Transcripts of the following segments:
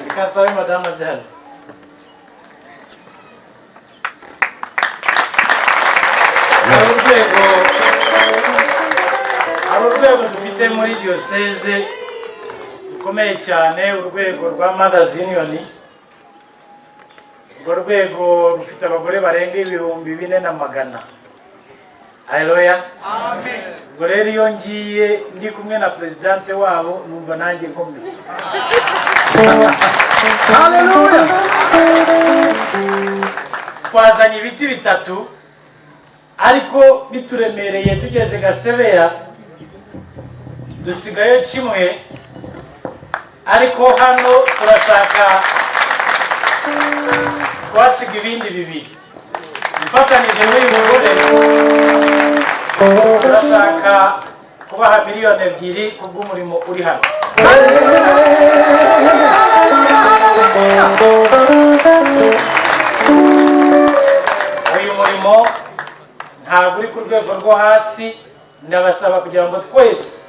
Ikasabe madame Azhar. Urwego dufite muri diocese rukomeye cyane, urwego rwa Mothers Union. Urwo rwego rufite abagore barenga 4,400. Haleluya. Amen. Ubwo rero iyo ngiye ndi kumwe na presidente wabo numva nanjye nkomeye. Haleluya. Twazanye ibiti bitatu ariko bituremereye tugeze Gasebeya dusigaye kimwe, ariko hano turashaka kwasiga ibindi bibiri. Mfatanije n'uyu mugore turashaka kubaha miliyoni 2 kubw'umurimo uri hano. Uyu murimo ntabwo uri ku rwego rwo hasi, ndabasaba kugira ngo twese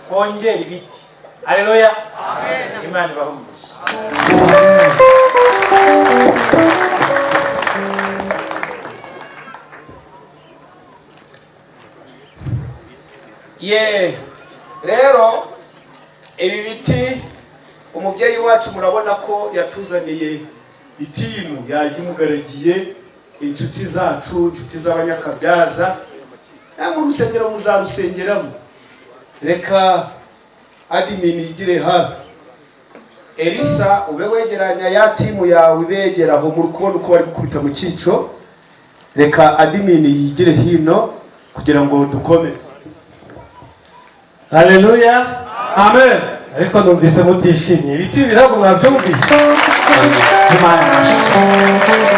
twongere ibiti. Haleluya. Amen. Imana ibahumurize. Rero ibi biti umubyeyi wacu murabona ko yatuzaniye itimu yaje imugaragiye, inshuti zacu, inshuti z'abanyakabyaza, namwe urusengero muzarusengeramo. Reka admin yigire hafi. Elisa ube wegeranya ya timu yawe ibegeraho muri kubona uko bari gukubita mu cyico. Reka admin yigire hino kugira ngo dukomeze. Haleluya. Amen. Ariko numvise mutishimye. Ibiti birago mwabyumvise.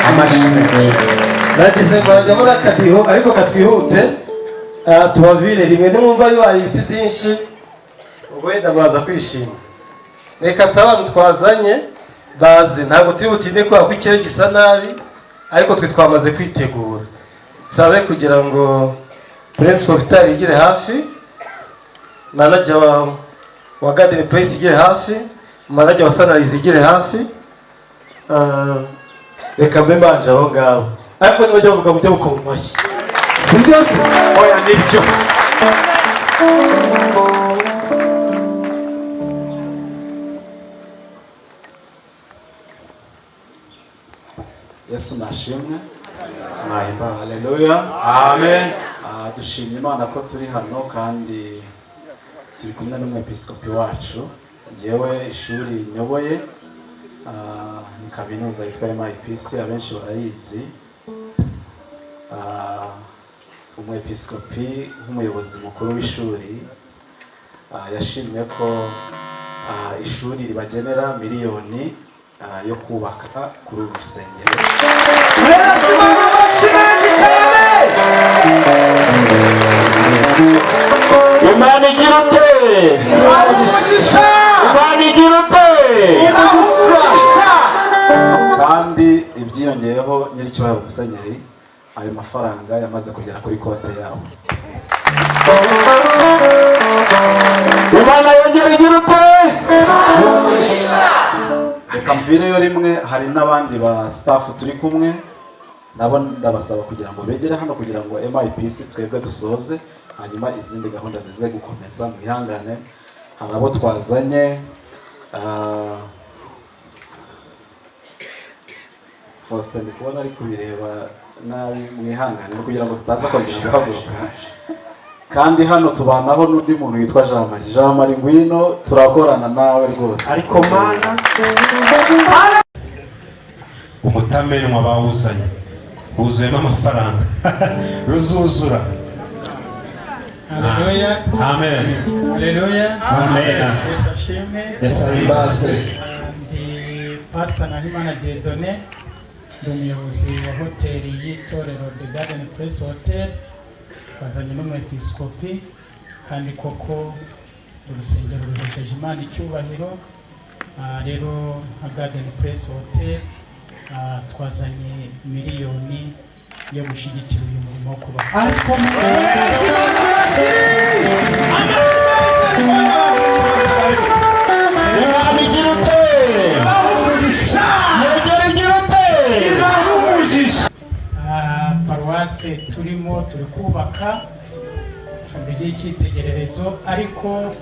Amashimwe. Nagize ngo ndabona kadiho ariko katwihute. Tubavire rimwe nimumva yubaye ibiti byinshi. Ubwo ndabaza kwishima. Reka nsaba twazanye baze, ntabwo turi butinde kwa kwikire gisa nabi, ariko twe twamaze kwitegura. Sabe kugira ngo Prince Vital igire hafi, manager wa Garden Place igire hafi, manager wa Sunrise igire hafi. Reka mbe mbanje aho ngaho. Ariko niba jya vuga mujye bukomashyi. Sibyo se? Oya nibyo. Yesu nashimwe. Haleluya. Amen. Dushimye Imana ko turi hano kandi turi kumwe n'umwepiskopi wacu. Yewe ishuri nyoboye ni kaminuza yitwa MIPC, abenshi barayizi. Umwepiskopi nk'umuyobozi mukuru w'ishuri yashimye ko ishuri ribagenera miliyoni yo kubaka kuri uru rusengero. Imana igira ute? Imana igira ute? Kandi ibyiyongeyeho nyiricyubahiro Musenyeri, ayo mafaranga yamaze kugera kuri konti yabo. Imana yongera igira ute? Reka mvireyo rimwe, hari n'abandi ba staff turi kumwe nabo ndabasaba kugira ngo begere hano kugira ngo MIPC twebwe dusoze, hanyuma izindi gahunda zize gukomeza. Mwihangane, hari abo twazanye. Faustin kubona ari kubireba nabi, mwihangane kugira ngo tutaza kongera guhaguruka. Kandi hano tubanaho n'undi muntu witwa Jean Marie ngwino, turakorana nawe rwose. Ariko mana umutamenwa bawuzanye uzuyemo amafaranga ruzuzura. Haleluya. Amen. Haleluya. Amen. Yesashimwe. Pastor Nahimana Dieudonné, umuyobozi wa hoteli y'itorero The Garden Place Hotel, twazanye n'umwepiskopi, kandi koko urusengero ruhesheje Imana icyubahiro. Rero nka Garden Place Hotel twazanye miliyoni yo gushyigikira uyu murimo wo kubaka. Ariko Imana igira ute? turi kubaka icumbi ry'icyitegererezo, ariko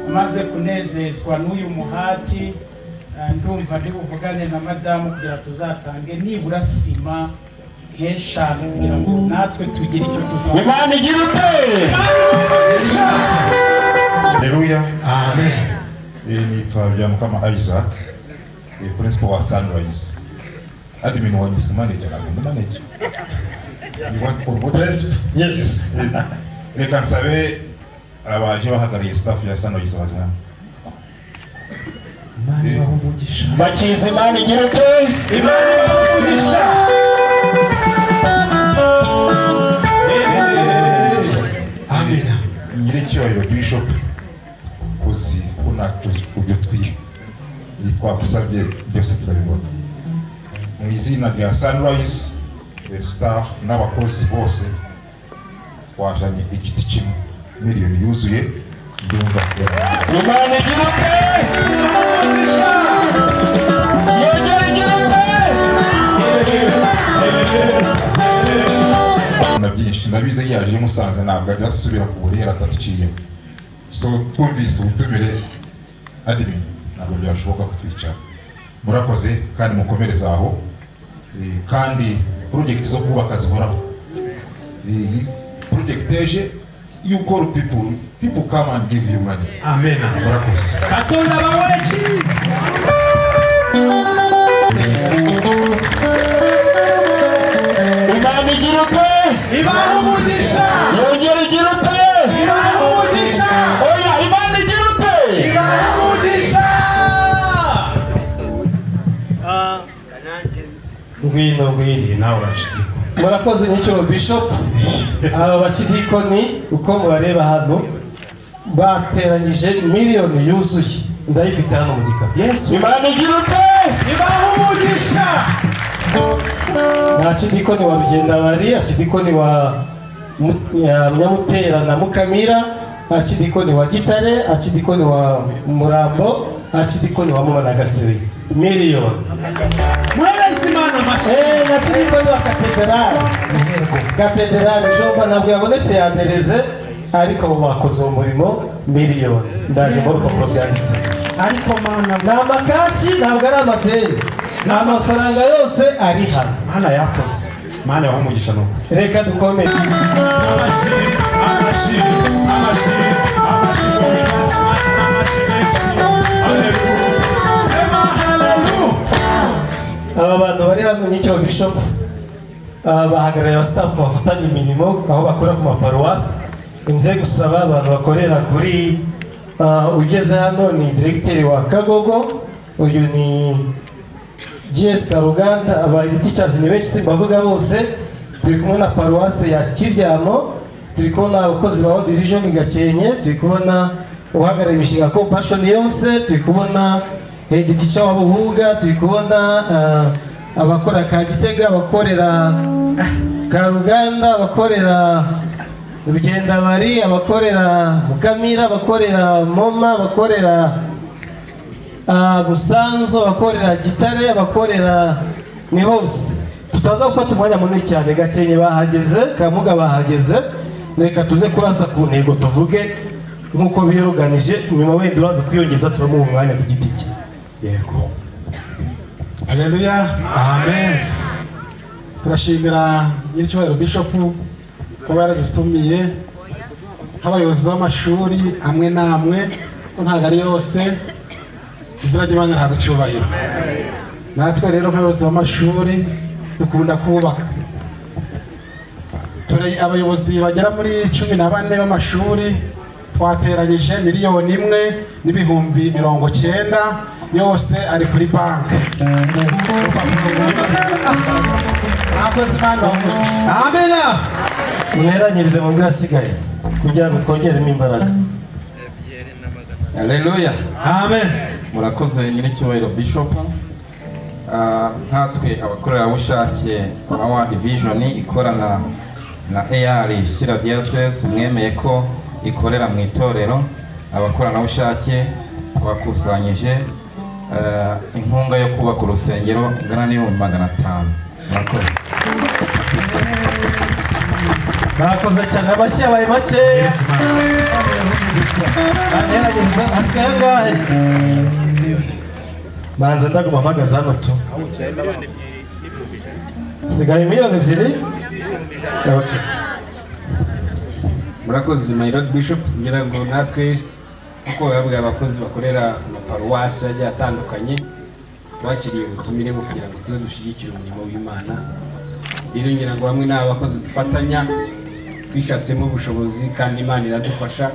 maze kunezezwa n'uyu muhati, ndumva ndi buvugane na madamu kugira tuzatange nibura sima nk'eshanu kugira ngo natwe tugire icyo tuzaba. Imana igira ute? Haleluya. Amen. Nitwa Byamukama Isaac, principal wa Sunrise. Admin wa Miss Manager na manager. You want for what? Yes. Reka nsabe abaje bahagarariye staff ya Sunrise bazana. Bakize Imana igira ute? Amen. Nyiricyubahiro Bishop uzi unacuze kubyo twagusabye byose turabibona. Mu izina rya Sunrise, the staff n'abakozi bose twajanye igiti kimwe miliyoni yuzuye ndumva. Imana igira ute? Yegera igira ute? Na byinshi nabize yaje Musanze ntabwo ajya asubira ku burera atatuciye. So twumvise ubutumire admin ntabwo byashoboka kutwicara. Murakoze kandi mukomereza aho, kandi project zo kubaka zihoraho. Project eje you call people come and give you money. Amen. Murakoze. Katonda bawechi. Imana igira ute? Imana umugisha. Yegera igira ute? Imana umugisha. Oya, Imana igira ute? Imana umugisha. Ngwino nawe urashika. murakoze n'icyo Bishop. Aba bakidikoni uko mubareba hano bateranyije miliyoni yuzuye, ndayifite hano mu gikapu. Yesu, Imana igira ute? Imana umugisha. nta kidikoni wa Rugendabari, akidikoni wa Nyamutera na Mukamira, akidikoni wa Gitare, akidikoni wa Murambo, akidikoni wa Muma na Gasebe. Miliyoni. Mwelezi Imana mashi. Na kidikoni wa Katedrali Jomba ntabwo yabonetse yadereze, ariko bakoze umurimo miliyoni. Ndaje muri urupapuro byanditse. Ariko mana, ni amakashi ntabwo ari amadeni, ni amafaranga yose ari hano. Mana yakoze. Mana yaho umugisha nuko. Reka dukomere. Aba bantu bari hano n'icyo Bishop bahagarariye staff bafatanya imirimo aho bakora ku maparuwasi. Nze gusaba abantu bakorera kuri ugeze hano ni directeur wa Kagogo, uyu ni GS Karuganda, abayiteachers ni benshi simbavuga bose. Turi kumwe na paruwasi ya Kiryamo, turi kubona abakozi ba World Division Gakenke, turi kubona uhagarariye imishinga Compassion yose, turi kubona head teacher wa Buhuga, turi kubona abakora ka Gitega, abakorera Karuganda, abakorera Rugendabari, abakorera Mukamira, abakorera Moma, abakorera Busanzo, abakorera Gitare, abakorera ni hose. Tutaza gufata umwanya munini cyane. Gakenke bahageze, Kamuga bahageze, reka tuze kurasa ku ntego tuvuge nkuko biyoganije, nyuma wenda uraza kwiyongeza turamuha umwanya ku giti cye. Yego. Haleluya. Amen. Turashimira nyiricyubahiro Bishop kuba yaradutumiye nk'abayobozi b'amashuri amwe n'amwe, ntabwo ari yose, izina ry'Imana ntabwo cyubahiro. Natwe rero nk'abayobozi b'amashuri dukunda kubaka. Turi abayobozi bagera muri 14 b'amashuri, twateranyije miliyoni 1,90,000 yose ari kuri banki. Amen. Muneranyirize mu byasigaye kugira ngo twongeremo imbaraga. Haleluya. Amen. Murakoze nyiricyubahiro Bishop. Nkatwe abakorerabushake ba World Division ikorana na AR Shyira Diocese, mwemeye ko ikorera mu itorero. Abakoranabushake bakusanyije inkunga yo kubaka urusengero ingana n'ibihumbi 500. Murakoze. Bakoze cyane abashyi abaye makeya. Agerageza asigaye angahe? Manza ndaguma mpagaze hano tu. Asigaye miliyoni 2? Okay. Murakoze my Lord Bishop, ngira ngo natwe uko babwiye abakozi bakorera amaparuwasi agiye atandukanye bakiriye ubutumire bwo kugira ngo tuze dushyigikire umurimo w'Imana. Rero ngira ngo bamwe n'abakozi dufatanya bishatsemo ubushobozi kandi Imana iradufasha.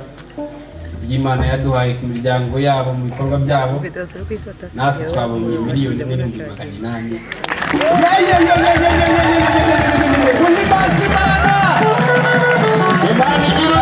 Imana yaduhaye ku miryango yabo mu bikorwa byabo, natwe twabonye miliyoni 1,800. Imana igira